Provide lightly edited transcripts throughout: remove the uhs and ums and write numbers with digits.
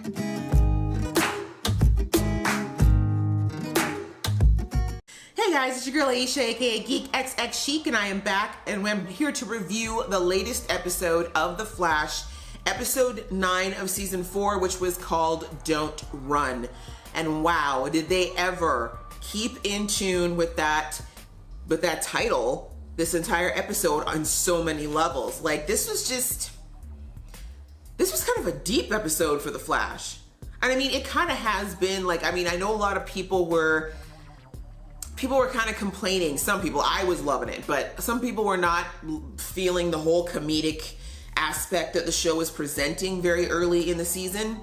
Hey guys, it's your girl Aisha, aka Geek XX Chic, and I am back, and I'm here to review the latest episode of The Flash, episode 9 of season 4, which was called Don't Run. And wow, did they ever keep in tune with that title this entire episode on so many levels. Like, this was kind of a deep episode for The Flash. And I mean, it kind of has been. Like, I mean, I know a lot of people were kind of complaining. Some people, I was loving it, but some people were not feeling the whole comedic aspect that the show was presenting very early in the season.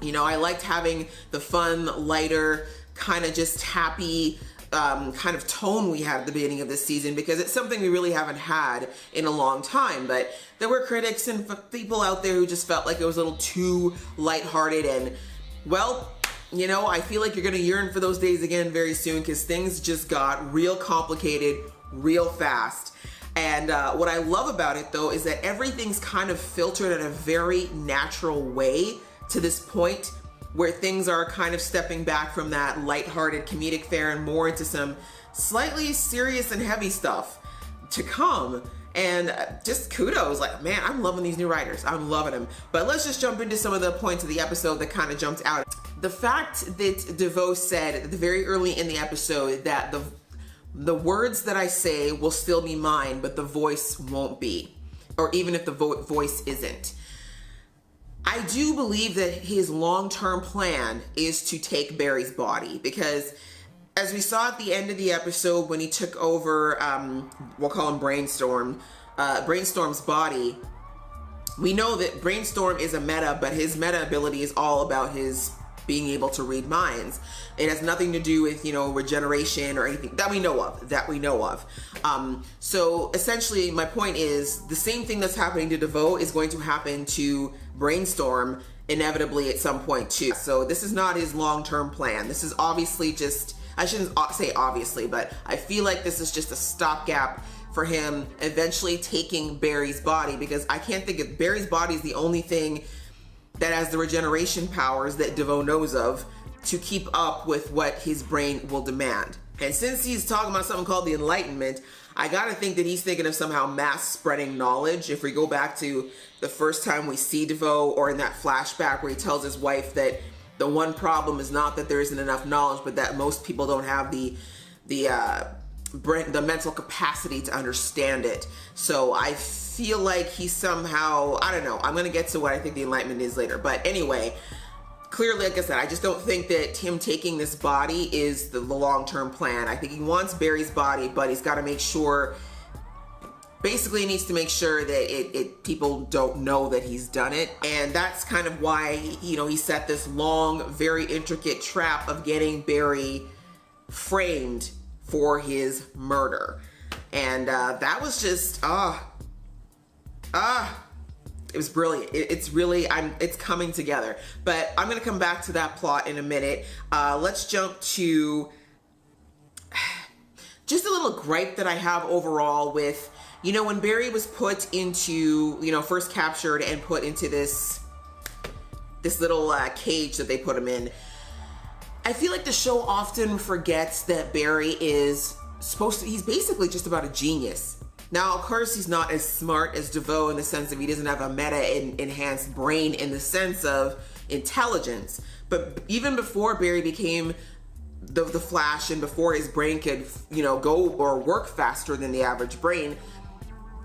You know, I liked having the fun, lighter, kind of just happy kind of tone we had at the beginning of this season, because it's something we really haven't had in a long time. But there were critics and people out there who just felt like it was a little too lighthearted, and well, you know, I feel like you're gonna yearn for those days again very soon, because things just got real complicated real fast. And what I love about it though is that everything's kind of filtered in a very natural way to this point, where things are kind of stepping back from that lighthearted comedic fare and more into some slightly serious and heavy stuff to come. And just kudos, like, man, I'm loving these new writers. I'm loving them. But let's just jump into some of the points of the episode that kind of jumped out. The fact that DeVoe said very early in the episode that the words that I say will still be mine, but the voice won't be, or even if the voice isn't. I do believe that his long-term plan is to take Barry's body, because as we saw at the end of the episode when he took over, we'll call him Brainstorm's body, we know that Brainstorm is a meta, but his meta ability is all about his being able to read minds. It has nothing to do with, you know, regeneration or anything that we know of. So essentially my point is the same thing that's happening to DeVoe is going to happen to Brainstorm inevitably at some point too. So this is not his long-term plan. This is obviously just, I shouldn't say obviously, but I feel like this is just a stopgap for him eventually taking Barry's body, because I can't think of, Barry's body is the only thing that has the regeneration powers that DeVoe knows of to keep up with what his brain will demand. And since he's talking about something called the Enlightenment, I gotta think that he's thinking of somehow mass spreading knowledge. If we go back to the first time we see DeVoe, or in that flashback where he tells his wife that the one problem is not that there isn't enough knowledge, but that most people don't have the mental capacity to understand it. So I feel like he's somehow, I don't know, I'm gonna get to what I think the Enlightenment is later. But anyway, clearly, like I said, I just don't think that him taking this body is the long-term plan. I think he wants Barry's body, but he's got to make sure, basically he needs to make sure that people don't know that he's done it. And that's kind of why, you know, he set this long, very intricate trap of getting Barry framed for his murder. And that was just, it was brilliant. It's really, it's coming together. But I'm gonna come back to that plot in a minute. Let's jump to just a little gripe that I have overall with, you know, when Barry was put into, you know, first captured and put into this little cage that they put him in. I feel like the show often forgets that Barry is he's basically just about a genius. Now, of course, he's not as smart as DeVoe in the sense of he doesn't have a meta-enhanced brain in the sense of intelligence. But even before Barry became the Flash, and before his brain could, you know, go or work faster than the average brain,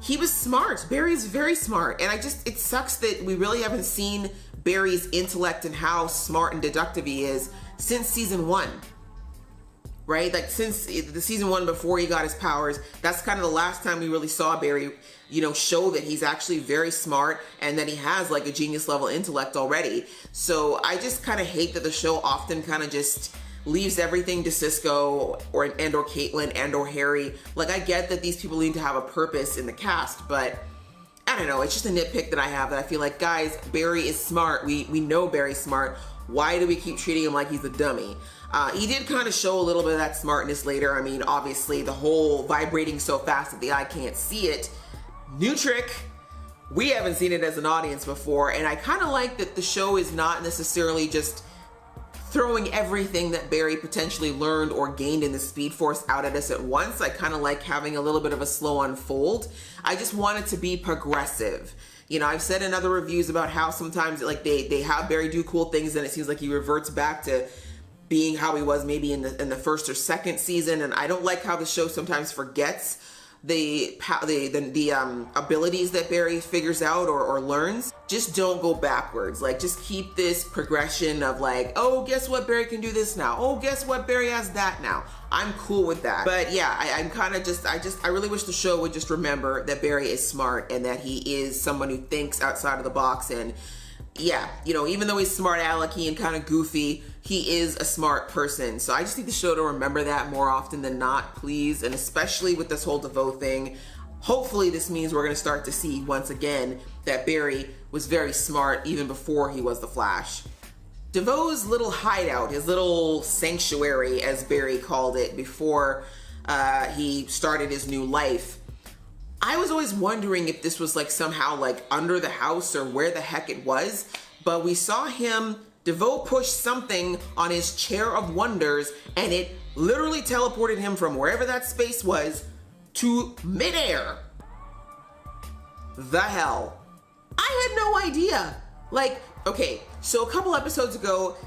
he was smart. Barry's very smart. And it sucks that we really haven't seen Barry's intellect and how smart and deductive he is since season 1. Right? Like, since the season 1 before he got his powers, that's kind of the last time we really saw Barry, you know, show that he's actually very smart and that he has like a genius level intellect already. So I just kind of hate that the show often kind of just leaves everything to Cisco or Caitlin and or Harry. Like, I get that these people need to have a purpose in the cast, but I don't know, it's just a nitpick that I have, that I feel like, guys, Barry is smart. We know Barry's smart. Why do we keep treating him like he's a dummy? He did kind of show a little bit of that smartness later. I mean, obviously the whole vibrating so fast that the eye can't see it. New trick. we haven't seen it as an audience before, and I kind of like that the show is not necessarily just throwing everything that Barry potentially learned or gained in the Speed Force out at us at once. I kind of like having a little bit of a slow unfold. I just want it to be progressive. You know, I've said in other reviews about how sometimes like they have Barry do cool things and it seems like he reverts back to being how he was maybe in the first or second season, and I don't like how the show sometimes forgets the abilities that Barry figures out or learns. Just don't go backwards. Like, just keep this progression of like, oh, guess what, Barry can do this now. Oh, guess what, Barry has that now. I'm cool with that. But yeah, I'm kind of I really wish the show would just remember that Barry is smart and that he is someone who thinks outside of the box. And yeah, you know, even though he's smart alecky and kind of goofy, he is a smart person. So I just need the show to remember that more often than not, please. And especially with this whole DeVoe thing, hopefully this means we're gonna start to see once again that Barry was very smart even before he was the Flash. DeVoe's little hideout, his little sanctuary, as Barry called it before he started his new life, I was always wondering if this was like somehow like under the house or where the heck it was, but we saw DeVoe push something on his chair of wonders and it literally teleported him from wherever that space was to midair. The hell? I had no idea. Like, okay, so a couple episodes ago,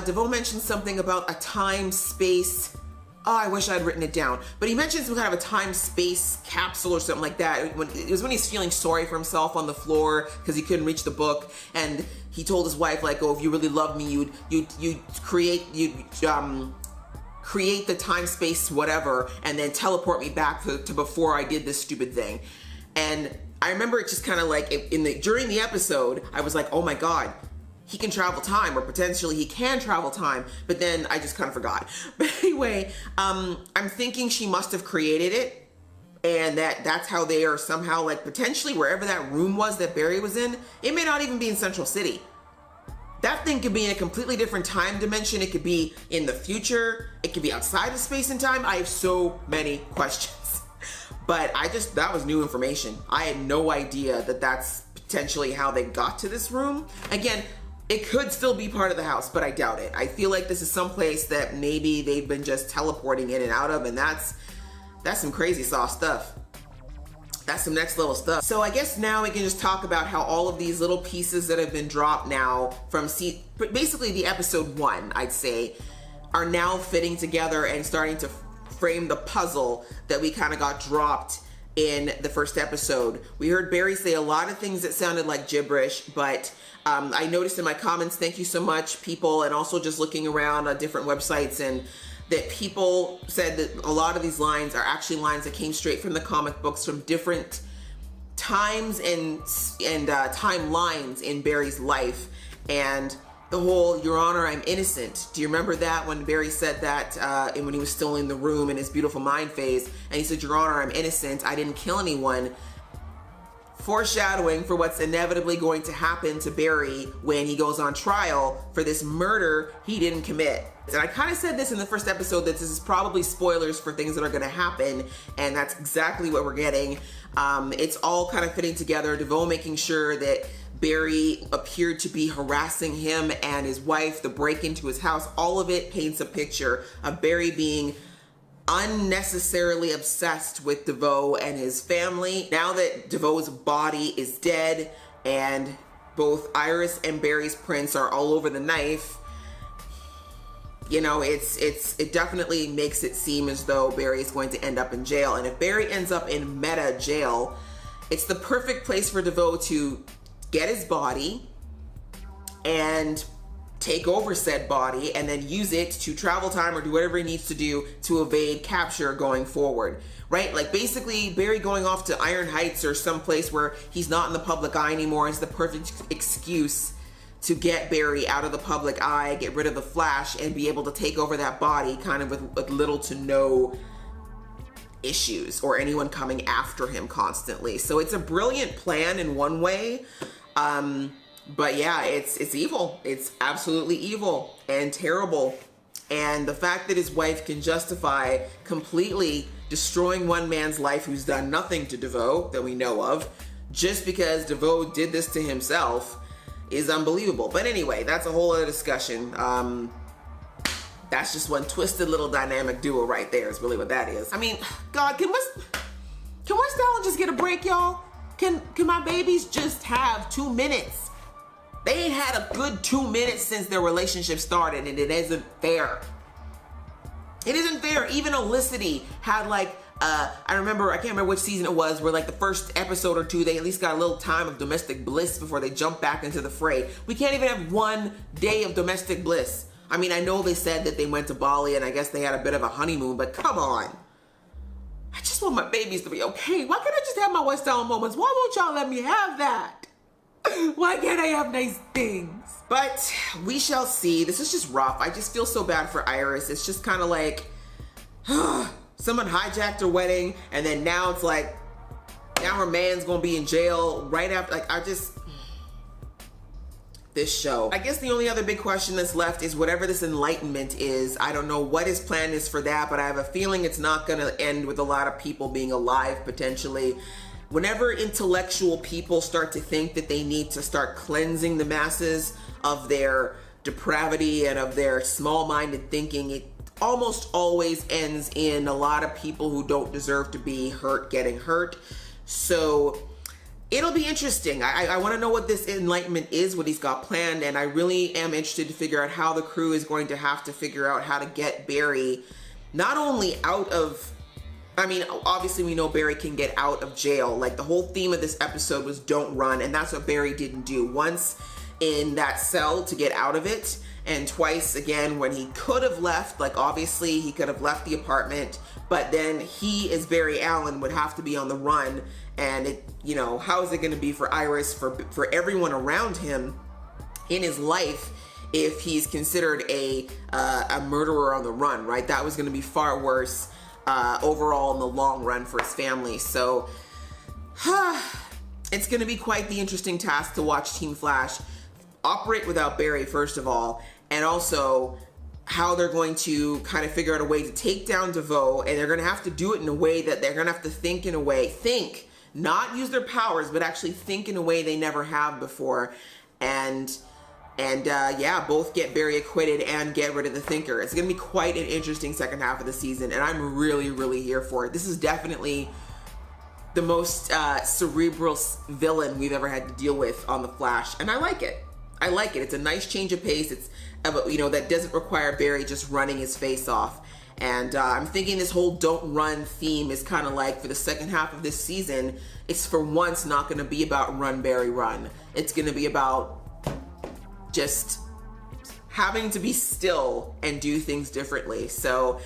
DeVoe mentioned something about a time-space, oh, I wish I had written it down, but he mentioned some kind of a time-space capsule or something like that. It was when he's feeling sorry for himself on the floor because he couldn't reach the book, and he told his wife, like, oh, if you really loved me, you'd create the time-space whatever, and then teleport me back to before I did this stupid thing. And I remember it just kind of like, during the episode, I was like, oh my God, he can travel time, or potentially he can travel time, but then I just kind of forgot. But anyway, I'm thinking she must have created it, and that's how they are somehow, like, potentially wherever that room was that Barry was in, it may not even be in Central City. That thing could be in a completely different time dimension. It could be in the future. It could be outside of space and time. I have so many questions. But that was new information. I had no idea that that's potentially how they got to this room. Again, it could still be part of the house, but I doubt it. I feel like this is someplace that maybe they've been just teleporting in and out of, and that's some crazy sauce stuff. That's some next level stuff. So I guess now we can just talk about how all of these little pieces that have been dropped now from basically the episode 1, I'd say, are now fitting together and starting to frame the puzzle that we kind of got dropped in the first episode. We heard Barry say a lot of things that sounded like gibberish, but I noticed in my comments, thank you so much, people, and also just looking around on different websites, and that people said that a lot of these lines are actually lines that came straight from the comic books from different times and timelines in Barry's life. And the whole, Your Honor, I'm innocent. Do you remember that when Barry said that and when he was still in the room in his beautiful mind phase, and he said, Your Honor, I'm innocent. I didn't kill anyone. Foreshadowing for what's inevitably going to happen to Barry when he goes on trial for this murder he didn't commit. And I kind of said this in the first episode, that this is probably spoilers for things that are going to happen, and that's exactly what we're getting. It's all kind of fitting together. DeVoe making sure that Barry appeared to be harassing him and his wife, the break into his house, all of it paints a picture of Barry being unnecessarily obsessed with DeVoe and his family. Now that DeVoe's body is dead and both Iris and Barry's prints are all over the knife, you know, it definitely makes it seem as though Barry is going to end up in jail. And if Barry ends up in meta jail, it's the perfect place for DeVoe to get his body and take over said body and then use it to travel time or do whatever he needs to do to evade capture going forward, right? Like basically Barry going off to Iron Heights or someplace where he's not in the public eye anymore is the perfect excuse to get Barry out of the public eye, get rid of the Flash, and be able to take over that body kind of with little to no issues or anyone coming after him constantly. So it's a brilliant plan in one way. But yeah, it's evil. It's absolutely evil and terrible. And the fact that his wife can justify completely destroying one man's life who's done nothing to DeVoe that we know of, just because DeVoe did this to himself is unbelievable. But anyway, that's a whole other discussion. That's just one twisted little dynamic duo right there is really what that is. I mean, God, can West Allen just get a break, y'all? Can my babies just have 2 minutes? They ain't had a good 2 minutes since their relationship started, and it isn't fair. It isn't fair. Even Olicity had like, I can't remember which season it was, where like the first episode or two, they at least got a little time of domestic bliss before they jump back into the fray. We can't even have 1 day of domestic bliss. I mean, I know they said that they went to Bali and I guess they had a bit of a honeymoon, but come on. I just want my babies to be okay. Why can't I just have my West Allen moments? Why won't y'all let me have that? Why can't I have nice things? But we shall see. This is just rough. I just feel so bad for Iris. It's just kind of like, someone hijacked her wedding, and then now it's like, now her man's gonna be in jail right after. Like, this show. I guess the only other big question that's left is whatever this enlightenment is. I don't know what his plan is for that, but I have a feeling it's not gonna end with a lot of people being alive potentially. Whenever intellectual people start to think that they need to start cleansing the masses of their depravity and of their small-minded thinking, it almost always ends in a lot of people who don't deserve to be hurt getting hurt. So it'll be interesting. I want to know what this enlightenment is, what he's got planned, and I really am interested to figure out how the crew is going to have to figure out how to get Barry not only out of, I mean, obviously we know Barry can get out of jail. Like, the whole theme of this episode was don't run, and that's what Barry didn't do. Once in that cell to get out of it, and twice again when he could have left. Like, obviously he could have left the apartment, but then he, as Barry Allen, would have to be on the run. And it, you know, how is it going to be for Iris, for everyone around him in his life, if he's considered a murderer on the run, right? That was going to be far worse overall in the long run for his family. So it's going to be quite the interesting task to watch Team Flash operate without Barry, first of all, and also how they're going to kind of figure out a way to take down DeVoe, and they're going to have to do it in a way that they're going to have to think, not use their powers, but actually think in a way they never have before, and both get Barry acquitted and get rid of the Thinker. It's going to be quite an interesting second half of the season, and I'm really, really here for it. This is definitely the most cerebral villain we've ever had to deal with on The Flash, and I like it. It's a nice change of pace. It's, you know, that doesn't require Barry just running his face off. And I'm thinking this whole don't run theme is kind of like, for the second half of this season, it's for once not going to be about run, Barry, run. It's going to be about just having to be still and do things differently. So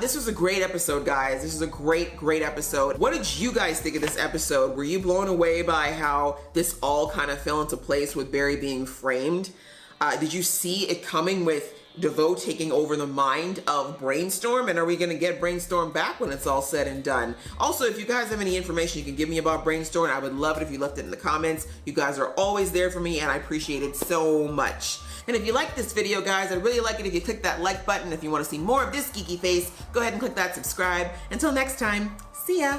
this was a great episode, guys. This is a great, great episode. What did you guys think of this episode? Were you blown away by how this all kind of fell into place with Barry being framed? Did you see it coming with DeVoe taking over the mind of Brainstorm? And are we going to get Brainstorm back when it's all said and done? Also, if you guys have any information you can give me about Brainstorm, I would love it if you left it in the comments. You guys are always there for me, and I appreciate it so much. And if you like this video, guys, I'd really like it if you click that like button. If you want to see more of this geeky face, go ahead and click that subscribe. Until next time, see ya!